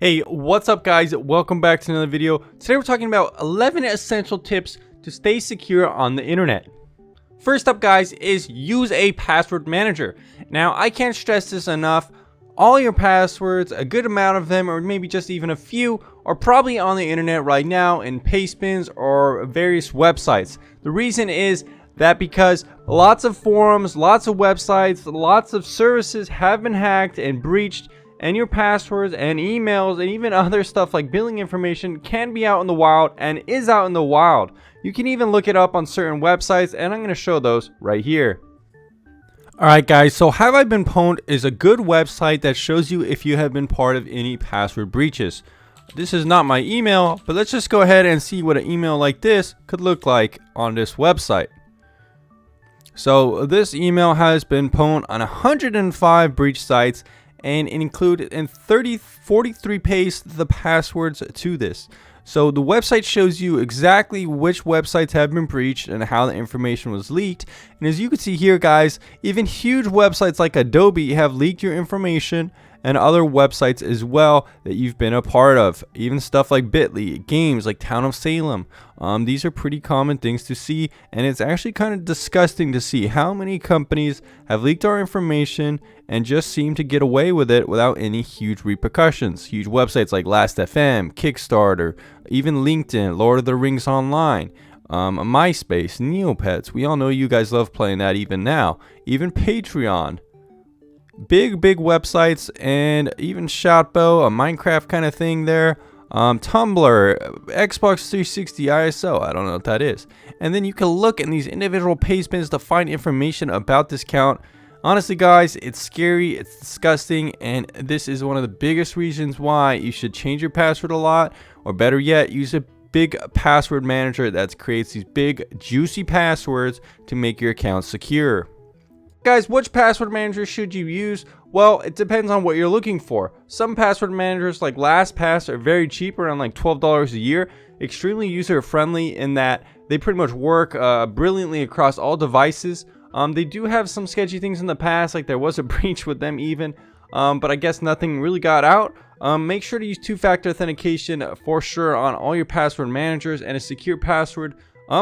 Hey, what's up guys? Welcome back to another video. Today we're talking about 11 essential tips to stay secure on the internet. First up guys is use a password manager. Now I can't stress this enough. All your passwords, a good amount of them, or maybe just even a few, are probably on the internet right now in paste bins or various websites. The reason is that because lots of forums, lots of websites, lots of services have been hacked and breached, and your passwords and emails and even other stuff like billing information can be out in the wild and is out in the wild. You can even look it up on certain websites, and I'm going to show those right here. Alright guys, so Have I Been Pwned is a good website that shows you if you have been part of any password breaches. This is not my email, but let's just go ahead and see what an email like this could look like on this website. So this email has been pwned on 105 breach sites, and it included in 43 pastes the passwords to this. So the website shows you exactly which websites have been breached and how the information was leaked. And as you can see here guys, even huge websites like Adobe have leaked your information, and other websites as well that you've been a part of. Even stuff like Bitly, games like Town of Salem. These are pretty common things to see, and it's actually kind of disgusting to see how many companies have leaked our information and just seem to get away with it without any huge repercussions. Huge websites like Last.fm, Kickstarter, even LinkedIn, Lord of the Rings Online, MySpace, Neopets. We all know you guys love playing that even now. Even Patreon. Big websites, and even Shotbow, a Minecraft kind of thing there. Tumblr, Xbox 360 ISO, I don't know what that is. And then you can look in these individual paste bins to find information about this account. Honestly guys, it's scary, it's disgusting, and this is one of the biggest reasons why you should change your password a lot, or better yet, use a big password manager that creates these big juicy passwords to make your account secure. Guys, which password manager should you use? Well, it depends on what you're looking for. Some password managers like LastPass are very cheap, around like $12 a year. Extremely user friendly in that they pretty much work brilliantly across all devices. They do have some sketchy things in the past, like there was a breach with them even, but I guess nothing really got out. Make sure to use two-factor authentication for sure on all your password managers, and a secure password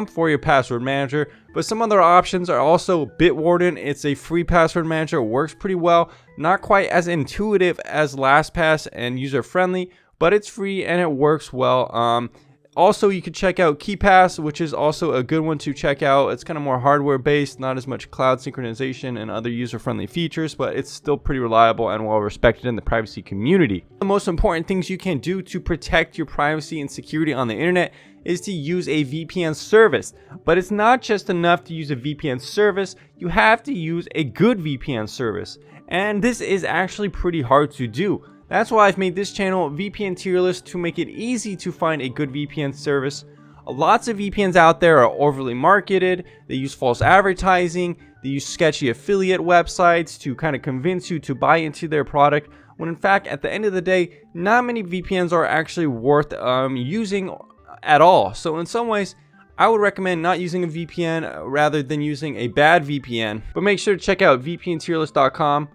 for your password manager. But some other options are also Bitwarden. It's a free password manager, works pretty well, not quite as intuitive as LastPass and user friendly, but it's free and it works well. Also, you could check out KeePass, which is also a good one to check out. It's kind of more hardware based, not as much cloud synchronization and other user friendly features, but it's still pretty reliable and well respected in the privacy community. The most important things you can do to protect your privacy and security on the internet is to use a VPN service. But it's not just enough to use a VPN service, you have to use a good VPN service. And this is actually pretty hard to do. That's why I've made this channel VPN tier list, to make it easy to find a good VPN service. Lots of VPNs out there are overly marketed, they use false advertising, they use sketchy affiliate websites to kind of convince you to buy into their product, when in fact at the end of the day, not many VPNs are actually worth using at all. So in some ways, I would recommend not using a VPN rather than using a bad VPN. But make sure to check out vpntierlist.com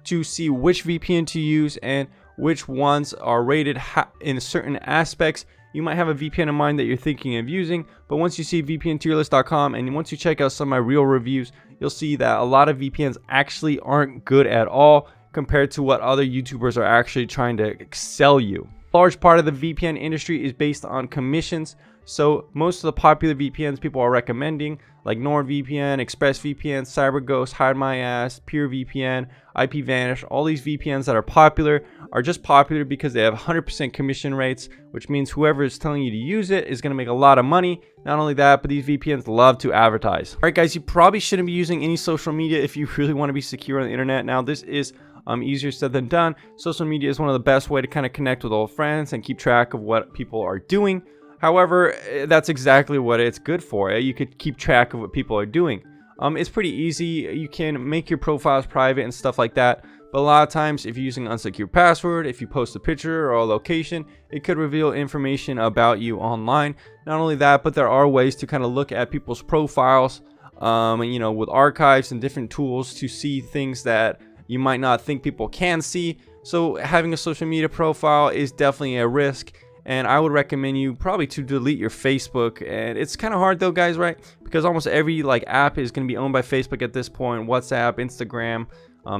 to see which VPN to use and which ones are rated in certain aspects. You might have a VPN in mind that you're thinking of using, but once you see vpntierlist.com and once you check out some of my real reviews, you'll see that a lot of VPNs actually aren't good at all compared to what other YouTubers are actually trying to sell you. A large part of the VPN industry is based on commissions, so most of the popular VPNs people are recommending, like NordVPN, ExpressVPN, CyberGhost, HideMyAss, PureVPN, IPVanish, all these VPNs that are popular are just popular because they have 100% commission rates, which means whoever is telling you to use it is going to make a lot of money. Not only that, but these VPNs love to advertise. Alright guys, you probably shouldn't be using any social media if you really want to be secure on the internet. Now this is easier said than done. Social media is one of the best way to kind of connect with old friends and keep track of what people are doing. However, that's exactly what it's good for. You could keep track of what people are doing. It's pretty easy. You can make your profiles private and stuff like that. But a lot of times, if you're using an unsecure password, if you post a picture or a location, it could reveal information about you online. Not only that, but there are ways to kind of look at people's profiles, you know, with archives and different tools to see things that you might not think people can see. So having a social media profile is definitely a risk, and I would recommend you probably to delete your Facebook. And it's kind of hard though, guys, right? Because almost every app is going to be owned by Facebook at this point. WhatsApp, Instagram,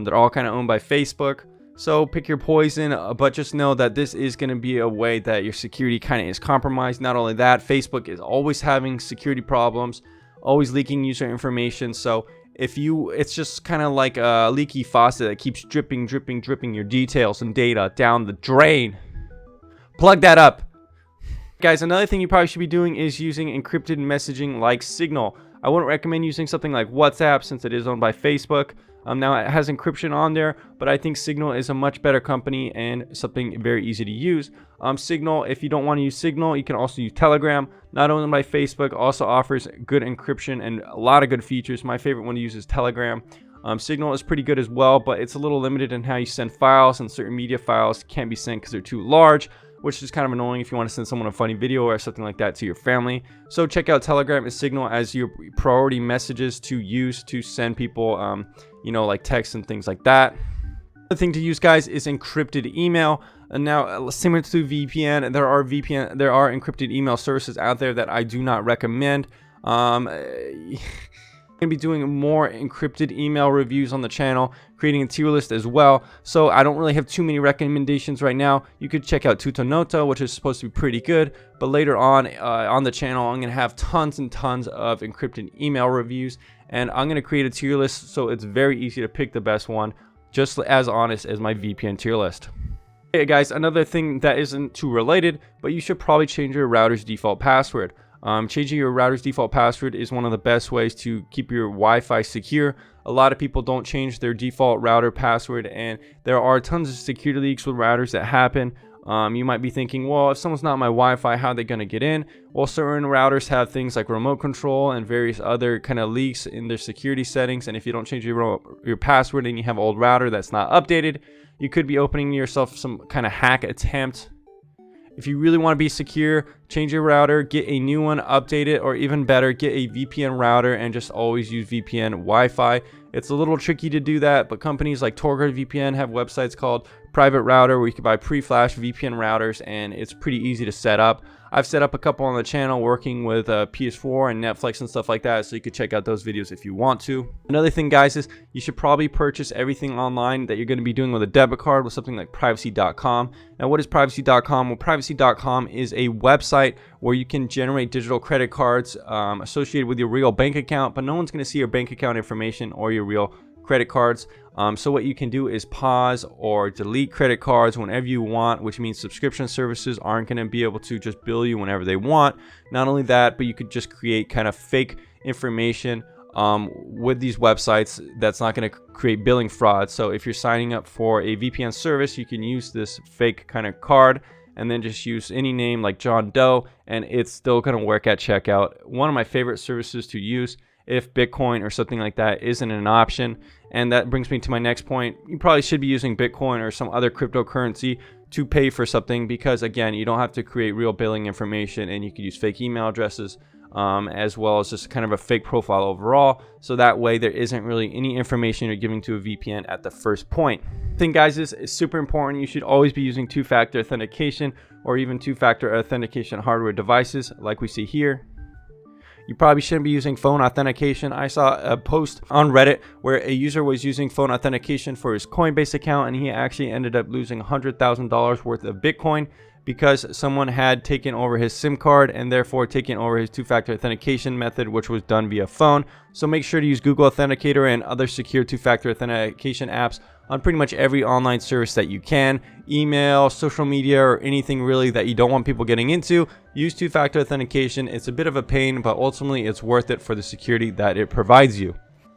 they're all kind of owned by Facebook. So pick your poison, but just know that this is going to be a way that your security kind of is compromised. Not only that, Facebook is always having security problems, always leaking user information. So it's just kind of like a leaky faucet that keeps dripping your details and data down the drain. Plug that up. Guys, another thing you probably should be doing is using encrypted messaging like Signal. I wouldn't recommend using something like WhatsApp since it is owned by Facebook. Now it has encryption on there, but I think Signal is a much better company and something very easy to use. Signal, if you don't want to use Signal, you can also use Telegram. Not owned by Facebook, also offers good encryption and a lot of good features. My favorite one to use is Telegram. Signal is pretty good as well, but it's a little limited in how you send files, and certain media files can't be sent because they're too large, which is kind of annoying if you want to send someone a funny video or something like that to your family. So check out Telegram and Signal as your priority messages to use to send people, like texts and things like that. Another thing to use, guys, is encrypted email. And now, similar to VPN, there are encrypted email services out there that I do not recommend. I'm going to be doing more encrypted email reviews on the channel, creating a tier list as well. So I don't really have too many recommendations right now. You could check out Tutanota, which is supposed to be pretty good. But later on the channel, I'm going to have tons and tons of encrypted email reviews. And I'm going to create a tier list so it's very easy to pick the best one, just as honest as my VPN tier list. Okay, guys, another thing that isn't too related, but you should probably change your router's default password. Changing your router's default password is one of the best ways to keep your Wi-Fi secure. A lot of people don't change their default router password, and there are tons of security leaks with routers that happen. You might be thinking, well, if someone's not my Wi-Fi, how are they going to get in? Well, certain routers have things like remote control and various other kind of leaks in their security settings. And if you don't change your password and you have an old router that's not updated, you could be opening yourself some kind of hack attempt. If you really want to be secure, change your router, get a new one, update it, or even better, get a VPN router and just always use VPN Wi-Fi. It's a little tricky to do that, but companies like Torgrid VPN have websites called Private Router where you can buy pre-flash VPN routers, and it's pretty easy to set up. I've set up a couple on the channel working with PS4 and Netflix and stuff like that, so you could check out those videos if you want to. Another thing, guys, is you should probably purchase everything online that you're going to be doing with a debit card with something like privacy.com. Now, what is privacy.com? Well, privacy.com is a website where you can generate digital credit cards associated with your real bank account, but no one's going to see your bank account information or your real credit cards. So what you can do is pause or delete credit cards whenever you want, which means subscription services aren't going to be able to just bill you whenever they want. Not only that, but you could just create kind of fake information with these websites that's not going to create billing fraud. So if you're signing up for a VPN service, you can use this fake kind of card and then just use any name like John Doe, and it's still going to work at checkout. One of my favorite services to use if Bitcoin or something like that isn't an option. And that brings me to my next point. You probably should be using Bitcoin or some other cryptocurrency to pay for something, because again, you don't have to create real billing information, and you can use fake email addresses as well as just kind of a fake profile overall. So that way there isn't really any information you're giving to a VPN at the first point. Thing, guys, is super important. You should always be using two-factor authentication or even two-factor authentication hardware devices like we see here. You probably shouldn't be using phone authentication. I saw a post on Reddit where a user was using phone authentication for his Coinbase account, and he actually ended up losing $100,000 worth of Bitcoin because someone had taken over his SIM card and therefore taken over his two-factor authentication method, which was done via phone. So make sure to use Google Authenticator and other secure two-factor authentication apps on pretty much every online service that you can. Email, social media, or anything really that you don't want people getting into, use two-factor authentication. It's a bit of a pain, but ultimately it's worth it for the security that it provides you.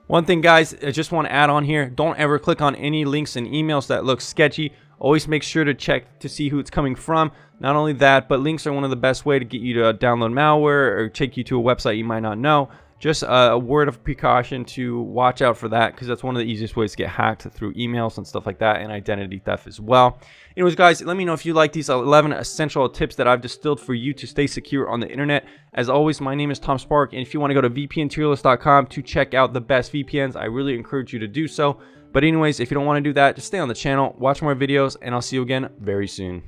One thing, guys, I just want to add on here, don't ever click on any links and emails that look sketchy. Always make sure to check to see who it's coming from. Not only that, but links are one of the best way to get you to download malware or take you to a website you might not know. Just a word of precaution to watch out for that, because that's one of the easiest ways to get hacked through emails and stuff like that, and identity theft as well. Anyways, guys, let me know if you like these 11 essential tips that I've distilled for you to stay secure on the internet. As always, my name is Tom Spark, and if you want to go to vpntierlist.com to check out the best VPNs, I really encourage you to do so. But anyways, if you don't want to do that, just stay on the channel, watch more videos, and I'll see you again very soon.